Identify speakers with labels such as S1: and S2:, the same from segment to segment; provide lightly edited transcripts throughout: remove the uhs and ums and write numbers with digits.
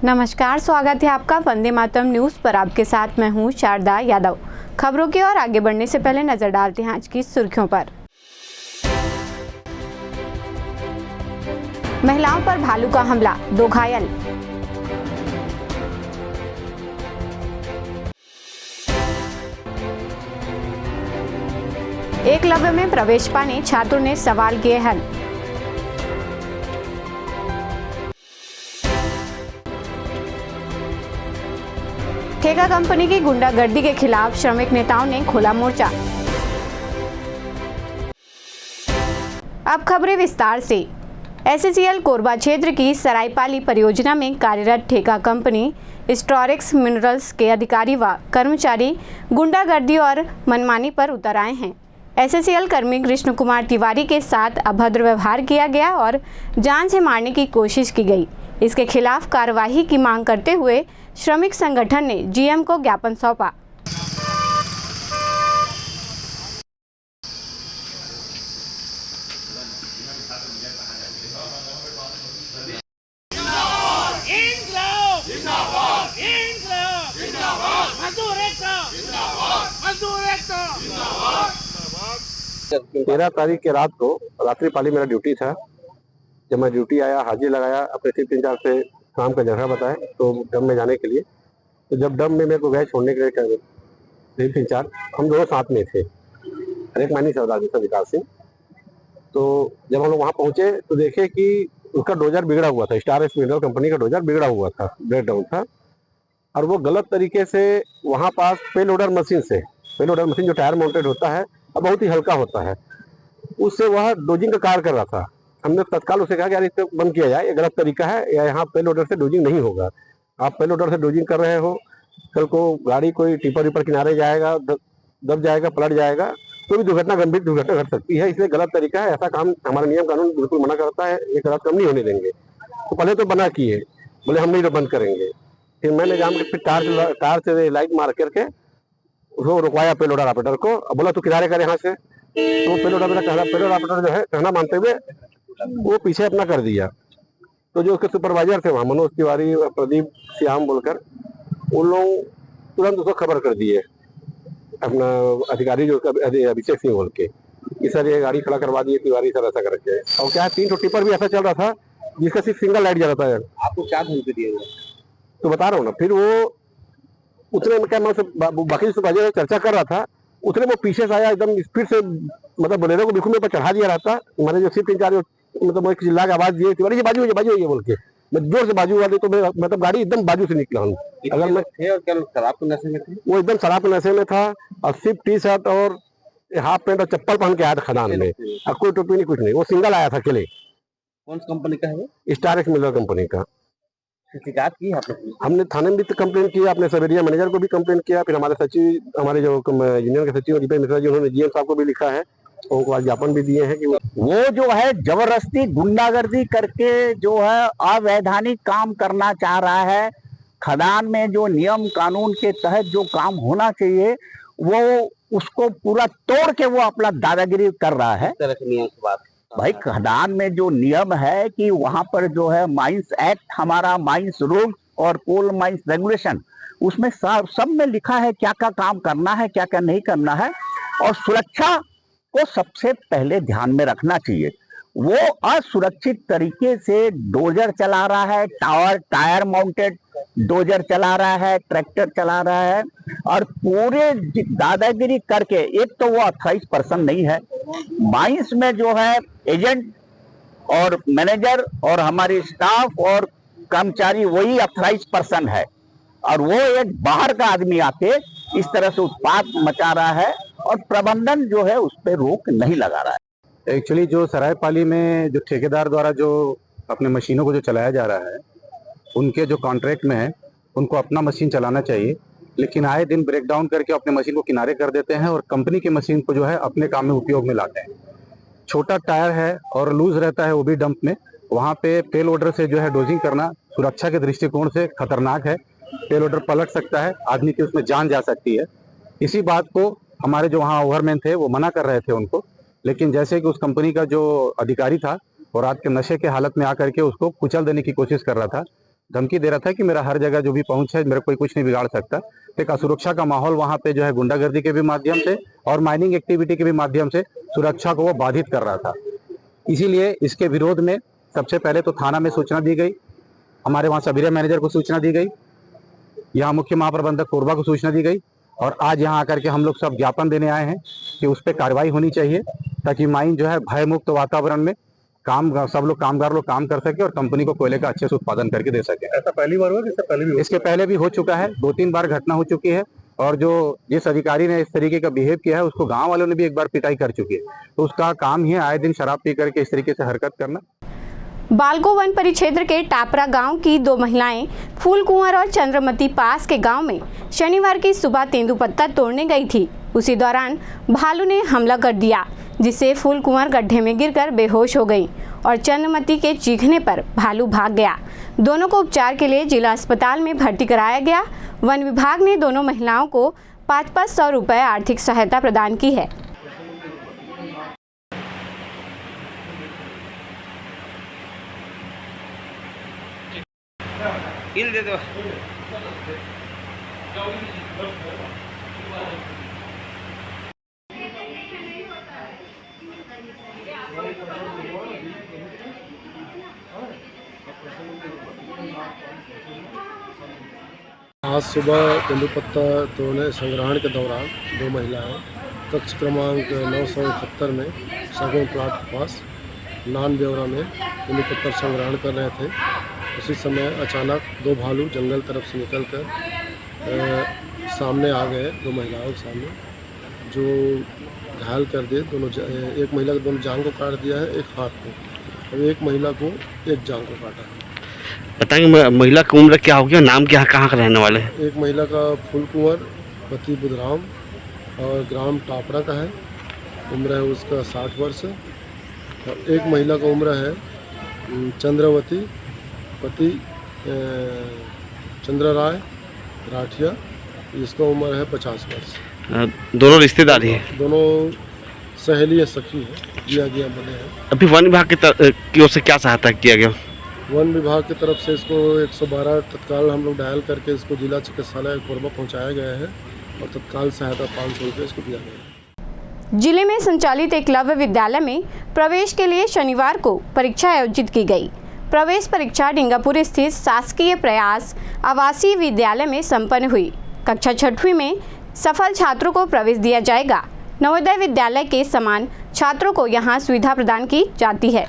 S1: नमस्कार, स्वागत है आपका वंदे मातरम न्यूज़ पर। आपके साथ मैं हूं शारदा यादव। खबरों की ओर आगे बढ़ने से पहले नजर डालते हैं आज की सुर्खियों पर। महिलाओं पर भालू का हमला, 2 घायल। एकलव्य में प्रवेश पाने छात्रों ने सवाल किए हल। ठेका कंपनी की गुंडागर्दी के खिलाफ श्रमिक नेताओं ने खोला मोर्चा। अब खबरें विस्तार से। एससीएल कोरबा क्षेत्र की सरायपाली परियोजना में कार्यरत ठेका कंपनी स्टोरेक्स मिनरल्स के अधिकारी व कर्मचारी गुंडागर्दी और मनमानी पर उतर आए हैं। एससीएल कर्मी कृष्ण कुमार तिवारी के साथ अभद्र व्यवहार किया गया और जान से मारने की कोशिश की गई। इसके खिलाफ कार्रवाई की मांग करते हुए श्रमिक संगठन ने जीएम को ज्ञापन सौंपा।
S2: तेरह तारीख के रात को रात्रि पाली मेरा ड्यूटी था। जब मैं ड्यूटी आया, हाजिर लगाया, अपने शिफ्ट इंचार्ज से काम का जगह बताया तो डम में जाने के लिए। तो जब डम में मेरे को गए छोड़ने के लिए शिफ्ट इंचार्ज, हम दोनों साथ में थे, हरेक मानी सरदार जैसा विकास सिंह। तो जब हम लोग वहाँ पहुँचे तो देखे कि उसका डोजर बिगड़ा हुआ था। स्टार एक्स मिनरल कंपनी का डोजर बिगड़ा हुआ था, ब्रेक डाउन था, और वो गलत तरीके से वहाँ पास पे लोडर मशीन जो टायर माउंटेड होता है और बहुत ही हल्का होता है, उससे वह डोजिंग का कार्य कर रहा था। हमने तत्काल उसे कहा कि यार इसे बंद किया जाए, ये गलत तरीका है, या यहाँ पे लोडर से डोजिंग नहीं होगा। आप पे लोडर से डोजिंग कर रहे हो, कल को गाड़ी कोई टिपर विपर किनारे जाएगा, दब जाएगा, पलट जाएगा, तो भी गंभीर दुर्घटना घट सकती है। इसलिए गलत तरीका है, ऐसा काम हमारा नियम कानून बिल्कुल मना करता है, एक रात कम नहीं होने देंगे। तो पहले तो बना किए, बोले हम नहीं तो बंद करेंगे। फिर मैंने जान के फिर कार से लाइट मार करके उसको रुकवाया पे लोडर ऑपरेटर को, बोला तू किनारे कर यहाँ से। तो पे लोडर ऑपरेटर जो है कहना मानते हुए वो पीछे अपना कर दिया। तो जो उसके सुपरवाइजर थे वहाँ, मनोज तिवारी, प्रदीप श्याम बोलकर, उन लोग तुरंत उसको खबर कर दिए अपना अधिकारी जो अभिषेक सिंह बोल के कि सर ये गाड़ी खड़ा करवा दिए तिवारी सर, ऐसा करके। और क्या 3 टिपर भी ऐसा चल रहा था जिसका सिर्फ सिंगल लाइट जल रहा था। आपको क्या धमकी दिए तो बता रहा हूँ ना। फिर वो उतने में क्या, मैं बाकी सुपरवाइजर चर्चा कर रहा था, उतने वो पीछे से आया, एकदम स्पीड से, मतलब बोलेरो को बिल्कुल मेरे पर चढ़ा दिया रहता। मैंने जो शिफ्ट इंचार्ज, मतलब एक चिल्ला के आवाज दिए तिवारी जी बाजू है बोल के, मैं जोर से बाजू वाली, तो मतलब गाड़ी एकदम बाजू से निकला हूँ। अगर मैं थे और क्या शराब के नशे में थे, वो एकदम शराब के नशे में था, और सिर्फ टी शर्ट और हाफ पैंट और चप्पल पहन के आया था खदान में, और कोई टोपी नहीं, कुछ नहीं। वो सिंगल आया था अकेले। कौन सी कंपनी का है वो? स्टार एक्स मिनरल कंपनी का। शिकायत की हमने थाने में भी कंप्लेन किया, अपने सब एरिया मैनेजर को भी कंप्लेन किया, फिर हमारे सचिव, हमारे जो यूनियन के सचिव दीपक मिश्रा जी, उन्होंने जीएम साहब को भी लिखा है, उनको आज ज्ञापन भी दिए हैं कि
S3: वो जो है जबरदस्ती गुंडागर्दी करके जो है अवैधानिक काम करना चाह रहा है। खदान में जो नियम कानून के तहत जो काम होना चाहिए वो उसको पूरा तोड़ के वो अपना दादागिरी कर रहा है।
S2: तरह के नियम की बात
S3: भाई, खदान में जो नियम है कि वहां पर जो है माइंस एक्ट, हमारा माइंस रूल्स और कोल माइंस रेगुलेशन, उसमें सब में लिखा है क्या क्या काम करना है, क्या क्या नहीं करना है, और सुरक्षा को सबसे पहले ध्यान में रखना चाहिए। वो असुरक्षित तरीके से डोजर चला रहा है, टायर माउंटेड डोजर चला रहा है, ट्रैक्टर चला रहा है, और पूरे दादागिरी करके। एक तो वो 28% नहीं है, माइंस में जो है एजेंट और मैनेजर और हमारी स्टाफ और कर्मचारी वही 28% है, और वो एक बाहर का आदमी आके इस तरह से उत्पात मचा रहा है, और प्रबंधन जो है उस पर रोक नहीं लगा रहा है।
S4: एक्चुअली जो सरायपाली में जो ठेकेदार द्वारा जो अपने मशीनों को जो चलाया जा रहा है, उनके जो कॉन्ट्रैक्ट में है उनको अपना मशीन चलाना चाहिए, लेकिन आए दिन ब्रेक डाउन करके अपने मशीन को किनारे कर देते हैं और कंपनी की मशीन को जो है अपने काम में उपयोग में लाते हैं। छोटा टायर है और लूज रहता है, वो भी डंप में, वहाँ पे पे लोडर से जो है डोजिंग करना सुरक्षा के दृष्टिकोण से खतरनाक है। पे लोडर पलट सकता है, आदमी की उसमें जान जा सकती है। इसी बात को हमारे जो वहाँ ओवरमैन थे वो मना कर रहे थे उनको, लेकिन जैसे कि उस कंपनी का जो अधिकारी था वो रात के नशे के हालत में आकर के उसको कुचल देने की कोशिश कर रहा था, धमकी दे रहा था कि मेरा हर जगह जो भी पहुंच है मेरे कोई कुछ नहीं बिगाड़ सकता। एक असुरक्षा का माहौल वहां पे जो है गुंडागर्दी के भी माध्यम से और माइनिंग एक्टिविटी के भी माध्यम से सुरक्षा को वो बाधित कर रहा था। इसीलिए इसके विरोध में सबसे पहले तो थाना में सूचना दी गई, हमारे वहाँ सब एरिया मैनेजर को सूचना दी गई, यहाँ मुख्य महाप्रबंधक कोरबा को सूचना दी गई और आज यहाँ आकर के हम लोग सब ज्ञापन देने आए हैं कि उस पर कार्रवाई होनी चाहिए ताकि माइन जो है भयमुक्त वातावरण में सब लोग कामगार लोग काम कर सके और कंपनी को कोयले का अच्छे से उत्पादन करके दे सके।
S2: ऐसा पहली बार हुआ कि इससे पहले भी
S4: इसके पहले भी हो चुका है, 2-3 बार घटना हो चुकी है और जो जिस अधिकारी ने इस तरीके का बिहेव किया है उसको गांव वालों ने भी एक बार पिटाई कर चुकी है। तो उसका काम ही है आए दिन शराब पी करके इस तरीके से हरकत करना।
S1: बालको वन परिक्षेत्र के टापरा गांव की 2 महिलाएं फूल कुंवर और चंद्रमती पास के गांव में शनिवार की सुबह तेंदुपत्ता तोड़ने गई थी। उसी दौरान भालू ने हमला कर दिया, जिससे फूल कुंवर गड्ढे में गिरकर बेहोश हो गई और चंद्रमती के चीखने पर भालू भाग गया। दोनों को उपचार के लिए जिला अस्पताल में भर्ती कराया गया। वन विभाग ने दोनों महिलाओं को 500 रुपये आर्थिक सहायता प्रदान की है।
S5: दे दो।
S6: आज सुबह तेंदुपत्ता तोड़ने संग्रहण के दौरान 2 महिलाएं कक्ष क्रमांक 971 में शगुन प्लाट के पास नान ब्यौरा में तेंदुपत्ता संग्रहण कर रहे थे। उसी समय अचानक 2 भालू जंगल तरफ से निकलकर सामने आ गए 2 महिलाओं के सामने, जो घायल कर दिए। दोनों एक महिला के दोनों जांघ को काट दिया है, एक हाथ को, और एक महिला को एक जांघ को काटा है।
S5: बताएंगे महिला की उम्र क्या होगी और नाम क्या, कहाँ का रहने वाले हैं?
S6: एक महिला का फूल कुंवर पति बुधराम और ग्राम टापरा का है, उम्र है उसका 60 वर्ष, और एक महिला का उम्र है चंद्रवती पति चंद्र राय राठिया, जिसका उम्र है 50 वर्ष।
S5: दोनों रिश्तेदारी है?
S6: दोनों सहेली या सखी है, दिया गया बने हैं।
S5: अभी वन विभाग की ओर से क्या सहायता किया गया?
S6: वन विभाग की तरफ से इसको 112 तत्काल हम लोग डायल करके इसको जिला चिकित्सालय कोरबा पहुंचाया गया है और तत्काल सहायता 500 रुपये इसको दिया गया है।
S1: जिले में संचालित एकलव्य विद्यालय में प्रवेश के लिए शनिवार को परीक्षा आयोजित की गई। प्रवेश परीक्षा डिंगापुर स्थित शासकीय प्रयास आवासीय विद्यालय में संपन्न हुई। कक्षा 6वीं में सफल छात्रों को प्रवेश दिया जाएगा। नवोदय विद्यालय के समान छात्रों को यहां सुविधा प्रदान की जाती है।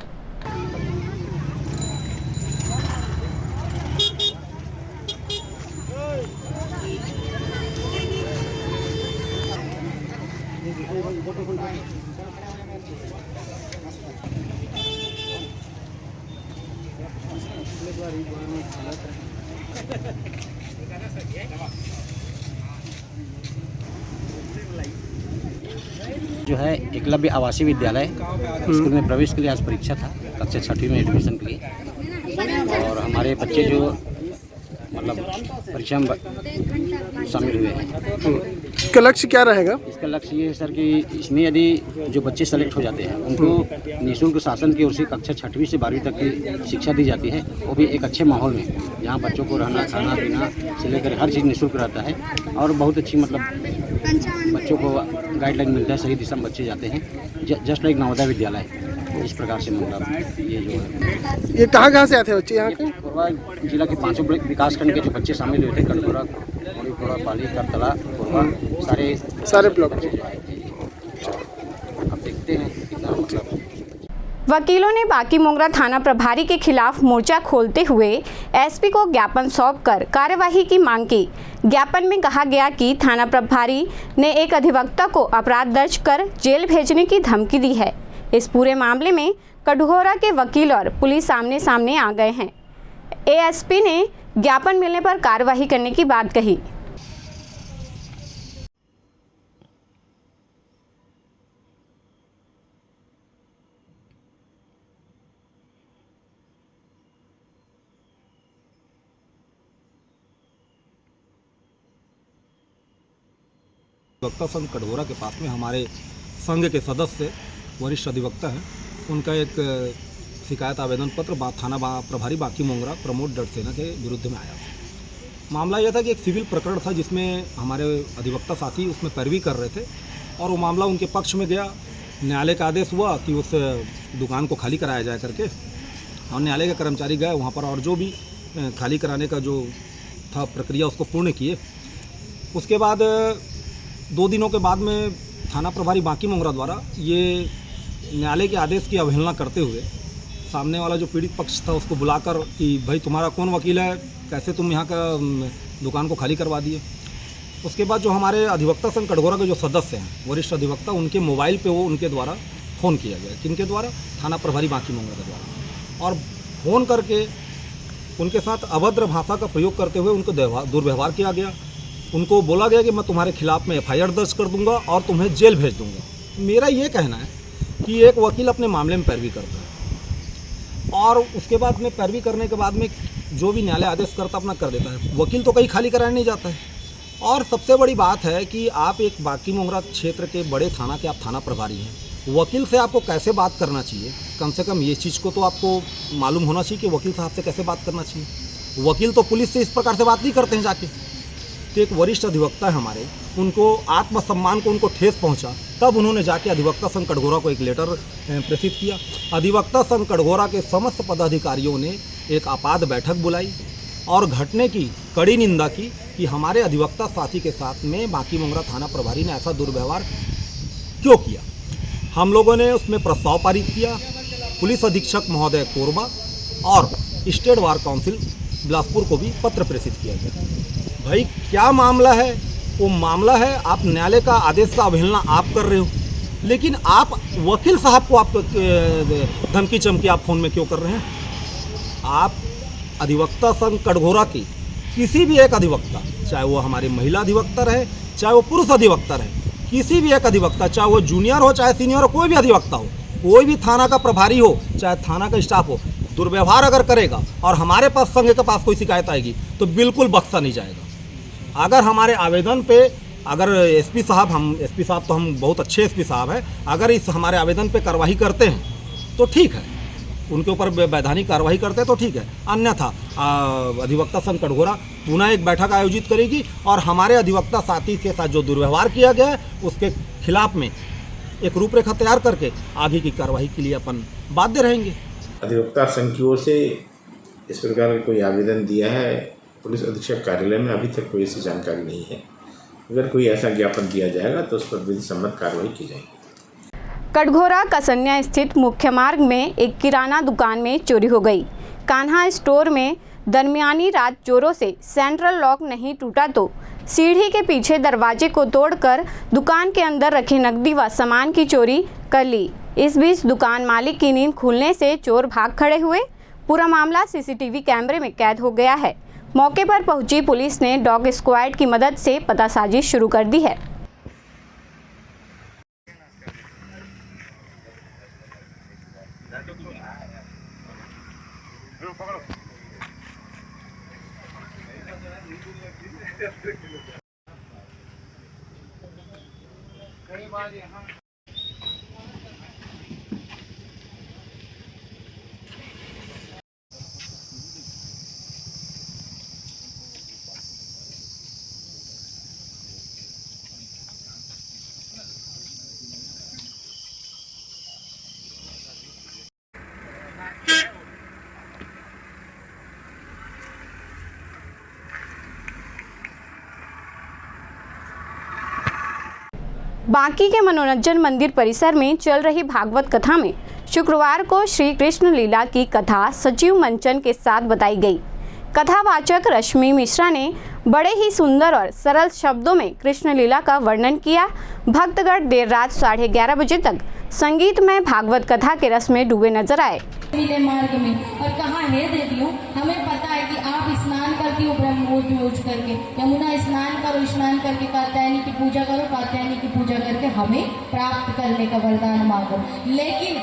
S7: जो है एकलव्य आवासीय विद्यालय स्कूल में प्रवेश के लिए आज परीक्षा था, कक्षा 6वीं में एडमिशन के लिए, और हमारे बच्चे जो मतलब परीक्षा में शामिल हुए हैं।
S8: इसका लक्ष्य क्या रहेगा?
S7: इसका लक्ष्य ये है सर कि इसमें यदि जो बच्चे सेलेक्ट हो जाते हैं उनको निःशुल्क शासन की ओर से कक्षा 6वीं से 12वीं तक की शिक्षा दी जाती है, वो भी एक अच्छे माहौल में, जहाँ बच्चों को रहना खाना पीना से लेकर हर चीज़ निःशुल्क रहता है और बहुत अच्छी मतलब बच्चों को गाइडलाइन मिलता है, सही दिशा में बच्चे जाते हैं, जस्ट लाइक नवोदय विद्यालय। इस प्रकार से मतलब ये जो है।
S8: ये कहाँ से आते हैं बच्चे यहाँ के?
S7: कोरबा जिला के 5 विकासखंड के जो बच्चे शामिल हुए थे, कटघोरा, मोड़ीपुरा, पाली, करतला, कोरबा, सारे ब्लॉक बच्चे जो आए थे। अब देखते हैं कितना मतलब।
S1: वकीलों ने बाकी मोंगरा थाना प्रभारी के खिलाफ मोर्चा खोलते हुए एसपी को ज्ञापन सौंपकर कार्यवाही की मांग की। ज्ञापन में कहा गया कि थाना प्रभारी ने एक अधिवक्ता को अपराध दर्ज कर जेल भेजने की धमकी दी है। इस पूरे मामले में कटघोरा के वकील और पुलिस आमने सामने आ गए हैं। एएसपी ने ज्ञापन मिलने पर कार्रवाई करने की बात कही।
S9: अधिवक्ता संघ कटघोरा के पास में हमारे संघ के सदस्य वरिष्ठ अधिवक्ता हैं, उनका एक शिकायत आवेदन पत्र थाना प्रभारी बाकी मोंगरा प्रमोद डडसेना के विरुद्ध में आया था। मामला यह था कि एक सिविल प्रकरण था जिसमें हमारे अधिवक्ता साथी उसमें पैरवी कर रहे थे और वो मामला उनके पक्ष में गया। न्यायालय का आदेश हुआ कि उस दुकान को खाली कराया जाए करके, और न्यायालय के कर्मचारी गए वहाँ पर और जो भी खाली कराने का जो था प्रक्रिया उसको पूर्ण किए। उसके बाद 2 दिनों के बाद में थाना प्रभारी बाकी मोंगरा द्वारा ये न्यायालय के आदेश की अवहेलना करते हुए सामने वाला जो पीड़ित पक्ष था उसको बुलाकर कि भाई तुम्हारा कौन वकील है, कैसे तुम यहाँ का दुकान को खाली करवा दिए। उसके बाद जो हमारे अधिवक्ता संघ कटघोरा के जो सदस्य हैं, वरिष्ठ अधिवक्ता, उनके मोबाइल पे वो उनके द्वारा फ़ोन किया गया। किनके द्वारा? थाना प्रभारी बाकी मोंगरा के द्वारा। और फ़ोन करके उनके साथ अभद्र भाषा का प्रयोग करते हुए उनको दुर्व्यवहार किया गया। उनको बोला गया कि मैं तुम्हारे खिलाफ़ में FIR दर्ज कर दूंगा और तुम्हें जेल भेज दूंगा। मेरा ये कहना है कि एक वकील अपने मामले में पैरवी करता है और उसके बाद में पैरवी करने के बाद में जो भी न्यायालय आदेश करता अपना कर देता है। वकील तो कहीं खाली कराने नहीं जाता है। और सबसे बड़ी बात है कि आप एक बाकी मोंगरा क्षेत्र के बड़े थाना के आप थाना प्रभारी हैं। वकील से आपको कैसे बात करना चाहिए, कम से कम ये चीज़ को तो आपको मालूम होना चाहिए कि वकील साहब से कैसे बात करना चाहिए। वकील तो पुलिस से इस प्रकार से बात नहीं करते हैं जाके। तो एक वरिष्ठ अधिवक्ता है हमारे, उनको आत्मसम्मान को उनको ठेस पहुंचा, तब उन्होंने जाके अधिवक्ता संघ कटघोरा को एक लेटर प्रेषित किया। अधिवक्ता संघ कटघोरा के समस्त पदाधिकारियों ने एक आपात बैठक बुलाई और घटने की कड़ी निंदा की कि हमारे अधिवक्ता साथी के साथ में बाकी मोंगरा थाना प्रभारी ने ऐसा दुर्व्यवहार क्यों किया। हम लोगों ने उसमें प्रस्ताव पारित किया। पुलिस अधीक्षक महोदय कोरबा और स्टेट बार काउंसिल बिलासपुर को भी पत्र प्रेषित किया गया। भाई क्या मामला है? वो मामला है आप न्यायालय का आदेश का अवहेलना आप कर रहे हो, लेकिन आप वकील साहब को आप धमकी चमकी आप फ़ोन में क्यों कर रहे हैं? आप अधिवक्ता संघ कटघोरा की किसी भी एक अधिवक्ता, चाहे वो हमारी महिला अधिवक्ता रहे, चाहे वो पुरुष अधिवक्ता रहे, किसी भी एक अधिवक्ता, चाहे वो जूनियर हो चाहे सीनियर हो, कोई भी अधिवक्ता हो, कोई भी थाना का प्रभारी हो चाहे थाना का स्टाफ हो, दुर्व्यवहार अगर करेगा और हमारे पास संघ के पास कोई शिकायत आएगी तो बिल्कुल बख्शा नहीं जाएगा। अगर हमारे आवेदन पे अगर एसपी साहब तो हम बहुत अच्छे एसपी साहब हैं, अगर इस हमारे आवेदन पे कार्रवाई करते हैं तो ठीक है, उनके ऊपर वैधानिक कार्रवाई करते हैं तो ठीक है। अन्यथा अधिवक्ता संघ कटघोरा पुनः एक बैठक आयोजित करेगी और हमारे अधिवक्ता साथी के साथ जो दुर्व्यवहार किया गया है उसके खिलाफ में एक रूपरेखा तैयार करके आगे की कार्रवाई के लिए अपन बाध्य रहेंगे।
S10: अधिवक्ता संघ की ओर से इस प्रकार का कोई आवेदन दिया है पुलिस अधीक्षक कार्यालय में, अभी तक कोई ऐसी जानकारी नहीं है। अगर कोई ऐसा ज्ञापन दिया जाएगा तो उस पर विधि सम्मत कार्रवाई की जाएगी।
S1: कटघोरा कसन्या स्थित मुख्य मार्ग में एक किराना दुकान में चोरी हो गई। कान्हा स्टोर में दरमियानी रात चोरों से सेंट्रल लॉक नहीं टूटा तो सीढ़ी के पीछे दरवाजे को तोड़कर दुकान के अंदर रखे नकदी व सामान की चोरी कर ली। इस बीच दुकान मालिक की नींद खुलने से चोर भाग खड़े हुए। पूरा मामला CCTV कैमरे में कैद हो गया है। मौके पर पहुंची पुलिस ने डॉग स्क्वाड की मदद से पतासाजी शुरू कर दी है। बांकी के मनोरंजन मंदिर परिसर में चल रही भागवत कथा में शुक्रवार को श्री कृष्ण लीला की कथा सजीव मंचन के साथ बताई गई। कथावाचक रश्मि मिश्रा ने बड़े ही सुंदर और सरल शब्दों में कृष्ण लीला का वर्णन किया। भक्तगण देर रात 11:30 बजे तक संगीतमय भागवत कथा के रस में डूबे नजर आए।
S11: मार्ग में और कहा है देवियों, हमें पता है कि आप स्नान करती हो ब्रह्ममुहूर्त में उठ करके, यमुना स्नान करो, स्नान करके कात्यायनी की पूजा करो, कात्यायनी की पूजा करके हमें प्राप्त करने का वरदान मांगो। लेकिन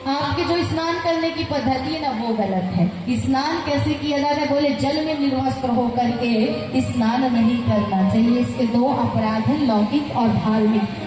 S11: आपके जो स्नान करने की पद्धति है ना वो गलत है। स्नान कैसे किया जाता है? बोले जल में निर्वस्त्र होकर के स्नान नहीं करना चाहिए। इसके 2 अपराध हैं, लौकिक और धार्मिक।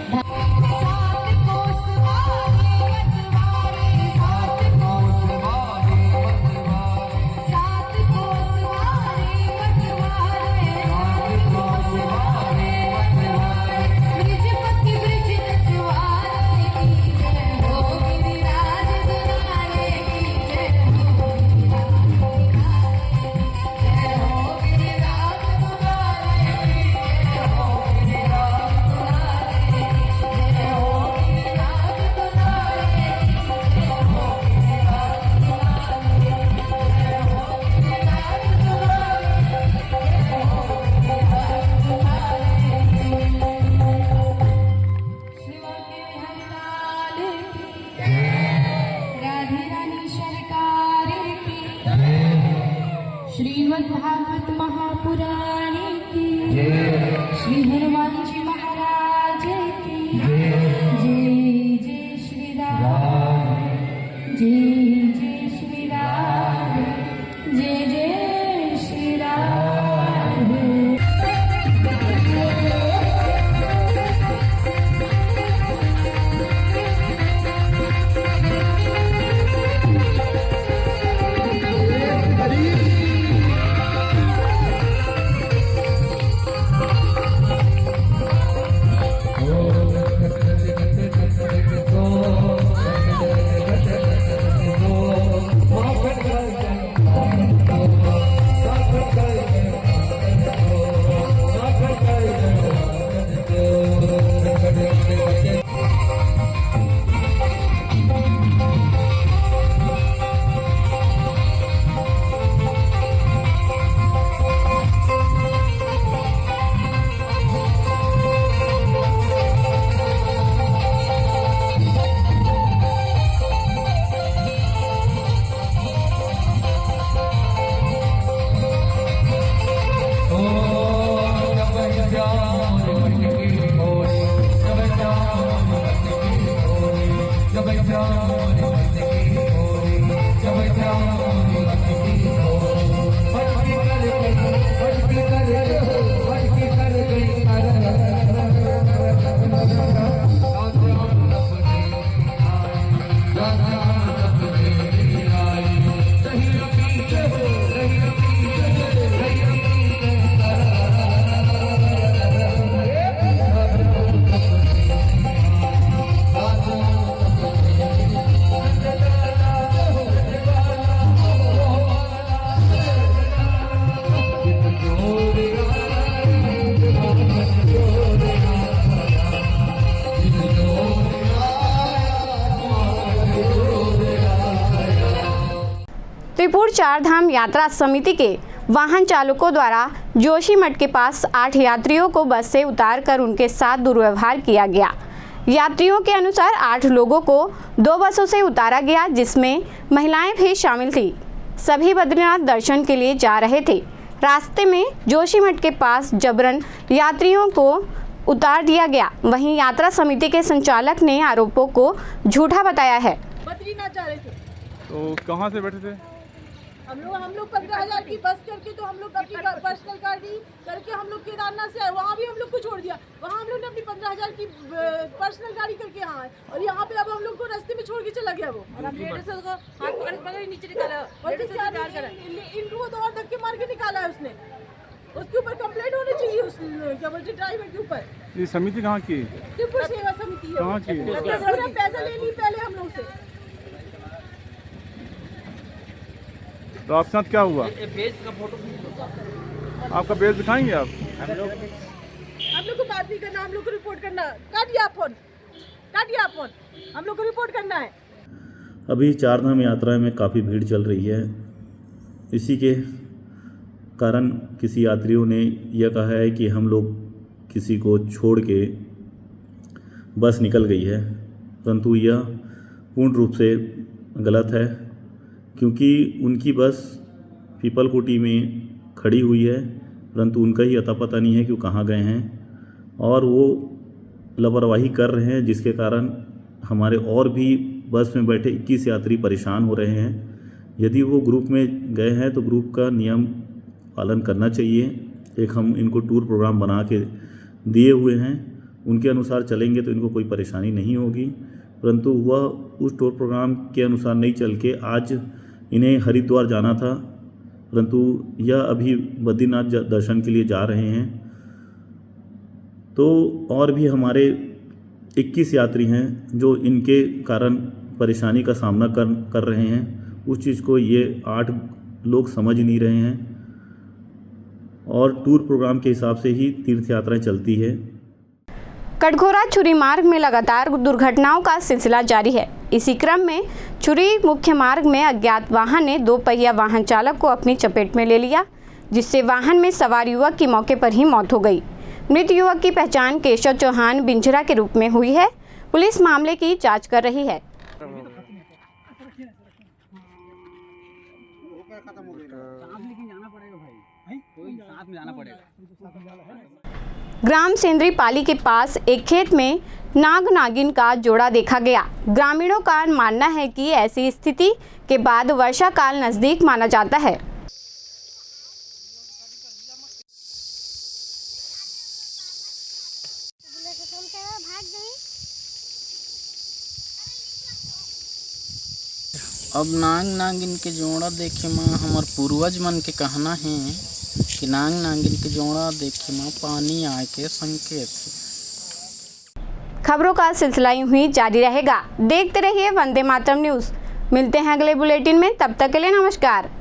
S11: श्रीमद्भागवत महापुराणे की श्री हनुमान जी महाराज की जय जय श्री राम, जय जय श्री राम, जय जय श्री राम।
S1: त्रिपुर चारधाम यात्रा समिति के वाहन चालकों द्वारा जोशीमठ के पास 8 यात्रियों को बस से उतारकर उनके साथ दुर्व्यवहार किया गया। यात्रियों के अनुसार 8 लोगों को 2 बसों से उतारा गया, जिसमें महिलाएं भी शामिल थी। सभी बद्रीनाथ दर्शन के लिए जा रहे थे। रास्ते में जोशीमठ के पास जबरन यात्रियों को उतार दिया गया। वहीं यात्रा समिति के संचालक ने आरोपों को झूठा बताया है।
S8: बद्रीनाथ जा रहे थे
S6: तो कहाँ से बैठे थे?
S8: हम लोग 15,000 की बस करके, तो हम लोग अपनी पर्सनल गाड़ी करके हम लोग केदारनाथ से आए। वहाँ भी हम लोग को छोड़ दिया। वहाँ हम लोग ने अपनी 15,000 की पर्सनल गाड़ी करके यहाँ आए, और यहाँ पे अब हम लोग को रास्ते में छोड़ के चला गया वो। और हम हाथ पकड़ नीचे निकाला, इनको तो और धक्के मार के निकाला है उसने। उसके ऊपर कंप्लेंट होनी चाहिए उस क्या बोलते ड्राइवर के ऊपर।
S6: ये समिति कहाँ की?
S8: त्रिपुर सेवा समिति है।
S6: कहाँ की?
S8: पूरा पैसा ले ली पहले हम लोग से।
S6: तो आपके साथ क्या हुआ? आपका बेस दिखाएंगे आप?
S8: हम लोग को बात नहीं करना, हम लोग को रिपोर्ट करना। काटिए आप फोन, हम लोग को रिपोर्ट करना है।
S12: अभी चारधाम यात्रा में काफ़ी भीड़ चल रही है। इसी के कारण किसी यात्रियों ने यह कहा है कि हम लोग किसी को छोड़ के बस निकल गई है, परंतु यह पूर्ण रूप से गलत है, क्योंकि उनकी बस पीपलकोटी में खड़ी हुई है, परंतु उनका ही अता पता नहीं है कि वो कहाँ गए हैं, और वो लापरवाही कर रहे हैं, जिसके कारण हमारे और भी बस में बैठे 21 यात्री परेशान हो रहे हैं। यदि वो ग्रुप में गए हैं तो ग्रुप का नियम पालन करना चाहिए। एक हम इनको टूर प्रोग्राम बना के दिए हुए हैं, उनके अनुसार चलेंगे तो इनको कोई परेशानी नहीं होगी, परंतु वह उस टूर प्रोग्राम के अनुसार नहीं चल के आज इन्हें हरिद्वार जाना था, परंतु यह अभी बद्रीनाथ दर्शन के लिए जा रहे हैं। तो और भी हमारे 21 यात्री हैं जो इनके कारण परेशानी का सामना कर रहे हैं। उस चीज़ को ये 8 लोग समझ नहीं रहे हैं, और टूर प्रोग्राम के हिसाब से ही तीर्थ यात्राएं चलती है।
S1: कटघोरा छुरी मार्ग में लगातार दुर्घटनाओं का सिलसिला जारी है। इसी क्रम में छुरी मुख्य मार्ग में अज्ञात वाहन ने 2 पहिया वाहन चालक को अपनी चपेट में ले लिया, जिससे वाहन में सवार युवक की मौके पर ही मौत हो गई। मृत युवक की पहचान केशव चौहान बिंजरा के रूप में हुई है। पुलिस मामले की जांच कर रही है। ग्राम सेंद्री पाली के पास एक खेत में नाग नागिन का जोड़ा देखा गया। ग्रामीणों का मानना है कि ऐसी स्थिति के बाद वर्षा काल नजदीक माना जाता है।
S13: अब नाग नागिन के जोड़ा देखे में हमार पूर्वज मन के कहना है कि नाग नागिन के जोड़ा देखे में पानी आए के संकेत है।
S1: खबरों का सिलसिला यूं ही जारी रहेगा। देखते रहिए वंदे मातरम न्यूज़। मिलते हैं अगले बुलेटिन में, तब तक के लिए नमस्कार।